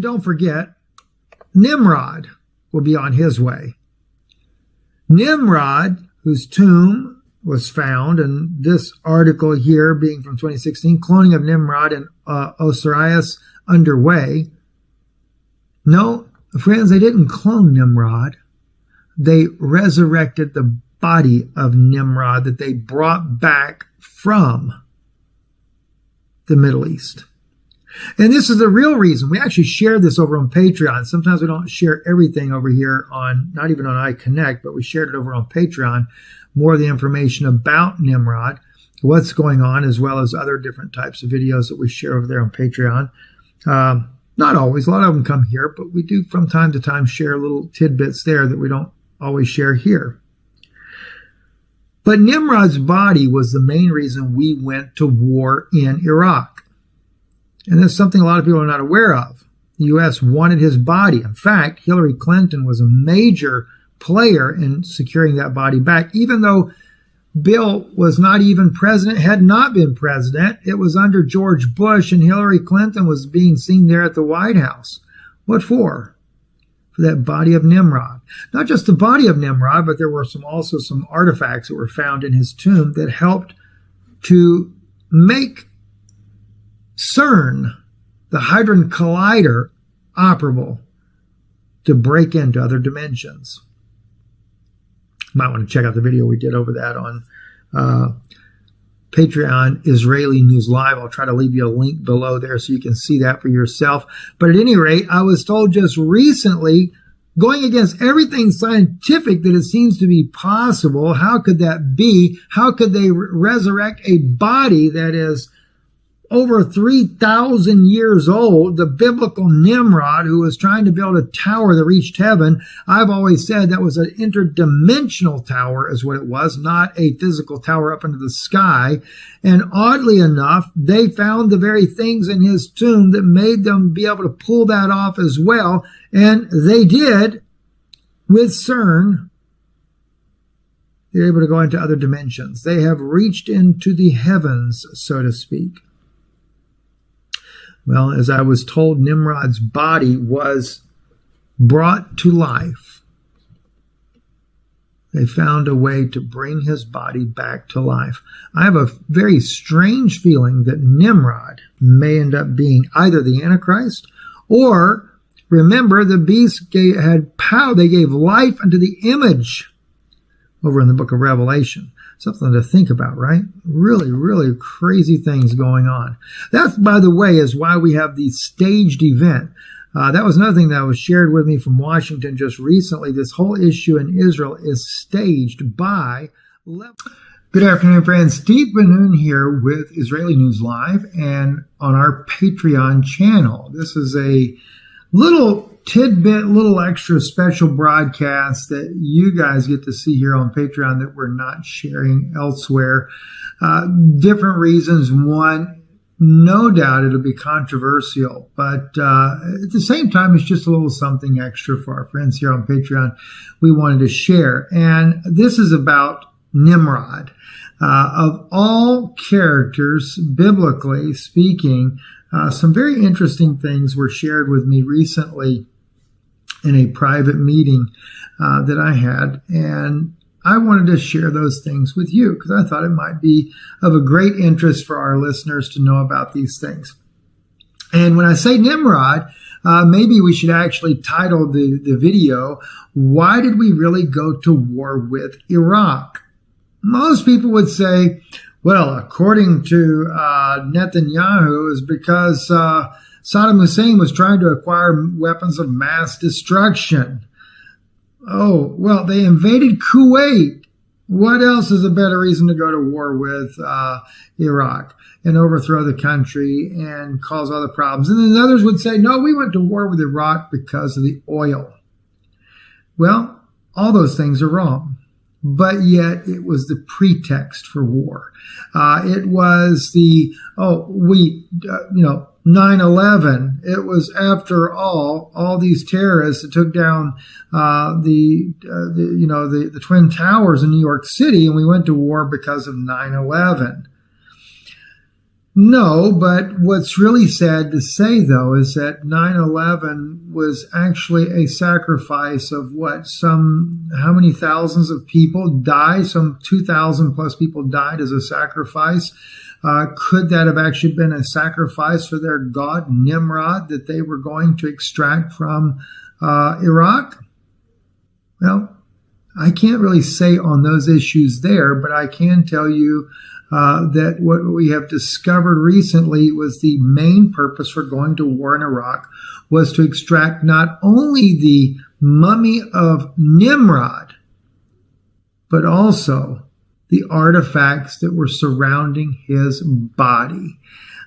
don't forget, Nimrod will be on his way. Nimrod, whose tomb was found, and this article here being from 2016, cloning of Nimrod and Osiris underway. No, friends, they didn't clone Nimrod. They resurrected the body of Nimrod that they brought back from the Middle East. And this is the real reason. We actually share this over on Patreon. Sometimes we don't share everything over here on, not even on iConnect, but we shared it over on Patreon. More of the information about Nimrod, what's going on, as well as other different types of videos that we share over there on Patreon. Not always. A lot of them come here, but we do from time to time share little tidbits there that we don't always share here. But Nimrod's body was the main reason we went to war in Iraq. And that's something a lot of people are not aware of. The U.S. wanted his body. In fact, Hillary Clinton was a major player in securing that body back, even though Bill was not even president, had not been president. It was under George Bush, and Hillary Clinton was being seen there at the White House. What for? For that body of Nimrod. Not just the body of Nimrod, but there were also some artifacts that were found in his tomb that helped to make Cern, the Hadron Collider, operable to break into other dimensions. You might want to check out the video we did over that on Patreon, Israeli News Live. I'll try to leave you a link below there so you can see that for yourself. But at any rate, I was told just recently, going against everything scientific that it seems to be possible, how could that be? How could they resurrect a body that is over 3,000 years old, the biblical Nimrod, who was trying to build a tower that reached heaven? I've always said that was an interdimensional tower is what it was, not a physical tower up into the sky. And oddly enough, they found the very things in his tomb that made them be able to pull that off as well. And they did with Cern. They're able to go into other dimensions. They have reached into the heavens, so to speak. Well, as I was told, Nimrod's body was brought to life. They found a way to bring his body back to life. I have a very strange feeling that Nimrod may end up being either the Antichrist, or, remember, the beast had power. They gave life unto the image over in the book of Revelation. Something to think about, right? Really, really crazy things going on. That, by the way, is why we have the staged event. That was another thing that was shared with me from Washington just recently. This whole issue in Israel is staged by... Good afternoon, friends. Steve Benoon here with Israeli News Live and on our Patreon channel. This is a little tidbit, little extra special broadcast that you guys get to see here on Patreon that we're not sharing elsewhere. Different reasons. One, no doubt it'll be controversial, but at the same time, it's just a little something extra for our friends here on Patreon we wanted to share. And this is about Nimrod. Of all characters, biblically speaking, some very interesting things were shared with me recently in a private meeting that I had, and I wanted to share those things with you because I thought it might be of a great interest for our listeners to know about these things. And when I say Nimrod, maybe we should actually title the video, "Why Did We Really Go to War with Iraq?" Most people would say, well, according to Netanyahu, is because Saddam Hussein was trying to acquire weapons of mass destruction. Oh, well, they invaded Kuwait. What else is a better reason to go to war with Iraq and overthrow the country and cause other problems? And then others would say, no, we went to war with Iraq because of the oil. Well, all those things are wrong. But yet it was the pretext for war. It was 9/11. It was, after all these terrorists that took down the Twin Towers in New York City, and we went to war because of 9/11. No, but what's really sad to say, though, is that 9/11 was actually a sacrifice of how many thousands of people died? Some 2,000 plus people died as a sacrifice. Could that have actually been a sacrifice for their god Nimrod that they were going to extract from Iraq? Well, I can't really say on those issues there, but I can tell you that what we have discovered recently was the main purpose for going to war in Iraq was to extract not only the mummy of Nimrod, but also the artifacts that were surrounding his body.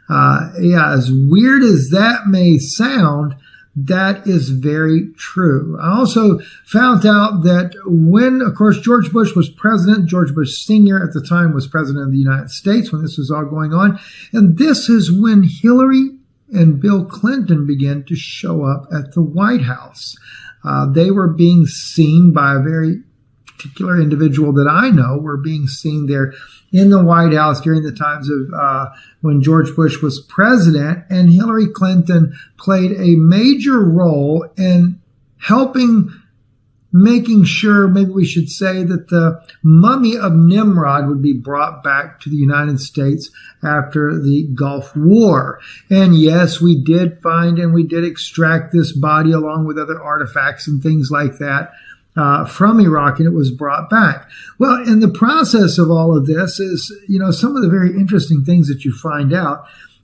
As weird as that may sound, that is very true. I also found out that when, of course, George Bush was president, George Bush Sr. at the time was president of the United States when this was all going on. And this is when Hillary and Bill Clinton began to show up at the White House. They were being seen by a very particular individual that I know were being seen there in the White House during the times of when George Bush was president, and Hillary Clinton played a major role in making sure, maybe we should say, that the mummy of Nimrod would be brought back to the United States after the Gulf War. And yes, we did find and we did extract this body along with other artifacts and things like that from Iraq, and it was brought back. Well, in the process of all of this is, some of the very interesting things that you find out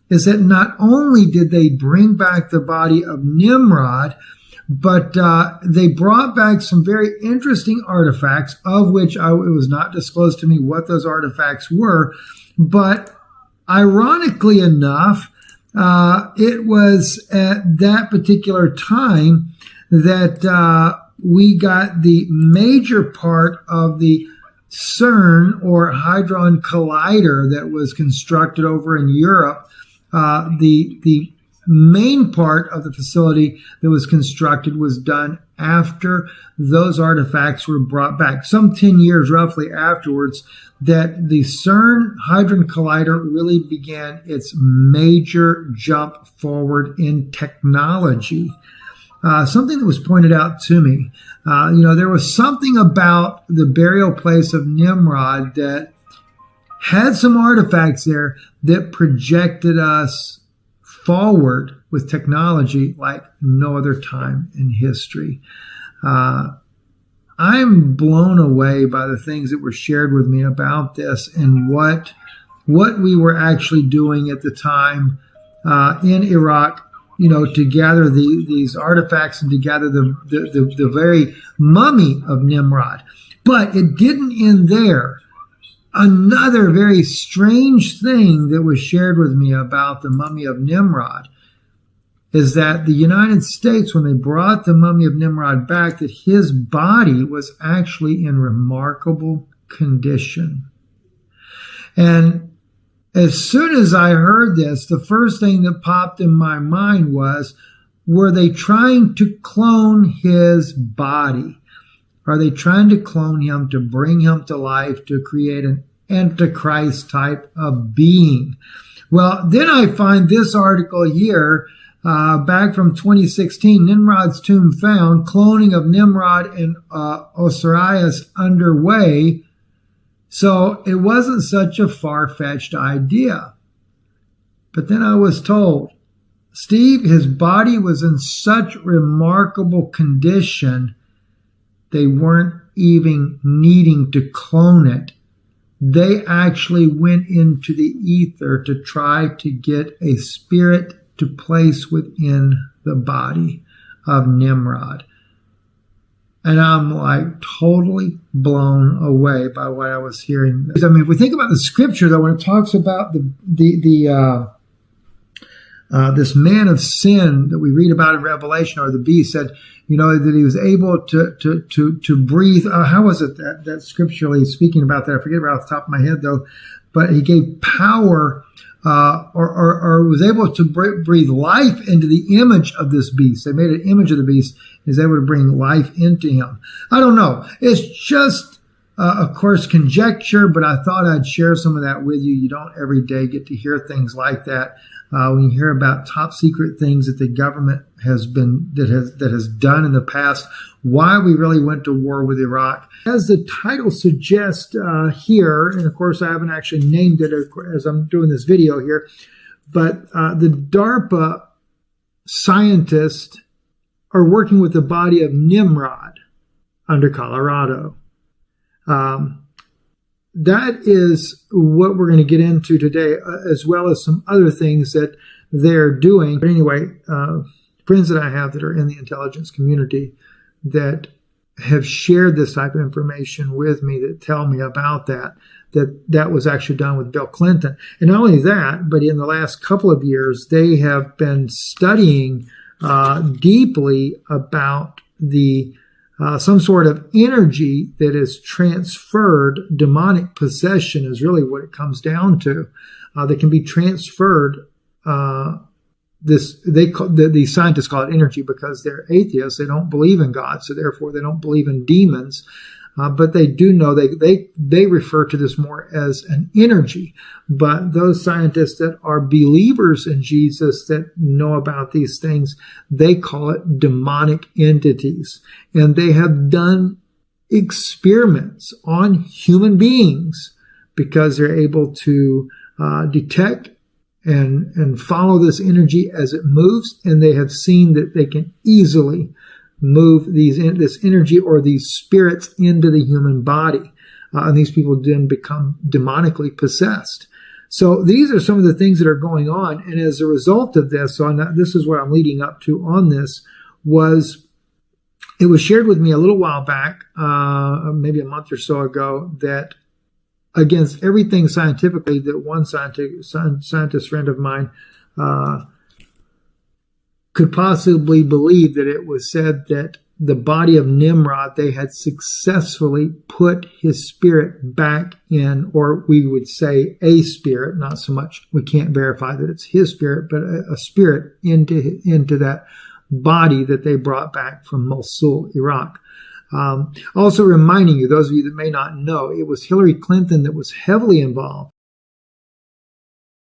is that not only did they bring back the body of Nimrod, but they brought back some very interesting artifacts, of which it was not disclosed to me what those artifacts were. But ironically enough, it was at that particular time that we got the major part of the Cern or Hadron Collider that was constructed over in Europe. The main part of the facility that was constructed was done after those artifacts were brought back, some 10 years roughly afterwards, that the Cern Hadron Collider really began its major jump forward in technology. Something that was pointed out to me, there was something about the burial place of Nimrod that had some artifacts there that projected us forward with technology like no other time in history. I'm blown away by the things that were shared with me about this and what we were actually doing at the time in Iraq, to gather these artifacts and to gather the very mummy of Nimrod. But it didn't end there. Another very strange thing that was shared with me about the mummy of Nimrod is that the United States, when they brought the mummy of Nimrod back, that his body was actually in remarkable condition. And as soon as I heard this, the first thing that popped in my mind was, were they trying to clone his body? Are they trying to clone him to bring him to life, to create an antichrist type of being? Well, then I find this article here, back from 2016, Nimrod's tomb found, cloning of Nimrod and Osiris underway. So it wasn't such a far-fetched idea. But then I was told, Steve, his body was in such remarkable condition, they weren't even needing to clone it. They actually went into the ether to try to get a spirit to place within the body of Nimrod. And I'm like totally blown away by what I was hearing. I mean, if we think about the scripture, though, when it talks about this man of sin that we read about in Revelation, or the beast, said, that he was able to breathe. How was it that scripturally speaking about that? I forget about off the top of my head, though. But he gave power, or was able to breathe life into the image of this beast. They made an image of the beast. He was able to bring life into him. I don't know. It's just of course, conjecture, but I thought I'd share some of that with you. You don't every day get to hear things like that. When you hear about top secret things that the government has done in the past, why we really went to war with Iraq. As the title suggests here, and of course I haven't actually named it as I'm doing this video here, but the Darpa scientists are working with the body of Ninrode under Colorado. That is what we're going to get into today, as well as some other things that they're doing. But anyway, friends that I have that are in the intelligence community that have shared this type of information with me, that tell me about that was actually done with Bill Clinton. And not only that, but in the last couple of years, they have been studying deeply about the some sort of energy that is transferred. Demonic possession is really what it comes down to. That can be transferred. These scientists call it energy because they're atheists. They don't believe in God, so therefore they don't believe in demons. But they do know they refer to this more as an energy. But those scientists that are believers in Jesus, that know about these things, they call it demonic entities. And they have done experiments on human beings because they're able to detect and follow this energy as it moves. And they have seen that they can easily move this energy or these spirits into the human body. And these people then become demonically possessed. So these are some of the things that are going on. And as a result of this, this is what I'm leading up to on this, it was shared with me a little while back, maybe a month or so ago, that against everything scientifically, that one scientist friend of mine could possibly believe, that it was said that the body of Nimrod, they had successfully put his spirit back in, or we would say a spirit, not so much, we can't verify that it's his spirit, but a spirit into that body that they brought back from Mosul, Iraq. Also reminding you, those of you that may not know, it was Hillary Clinton that was heavily involved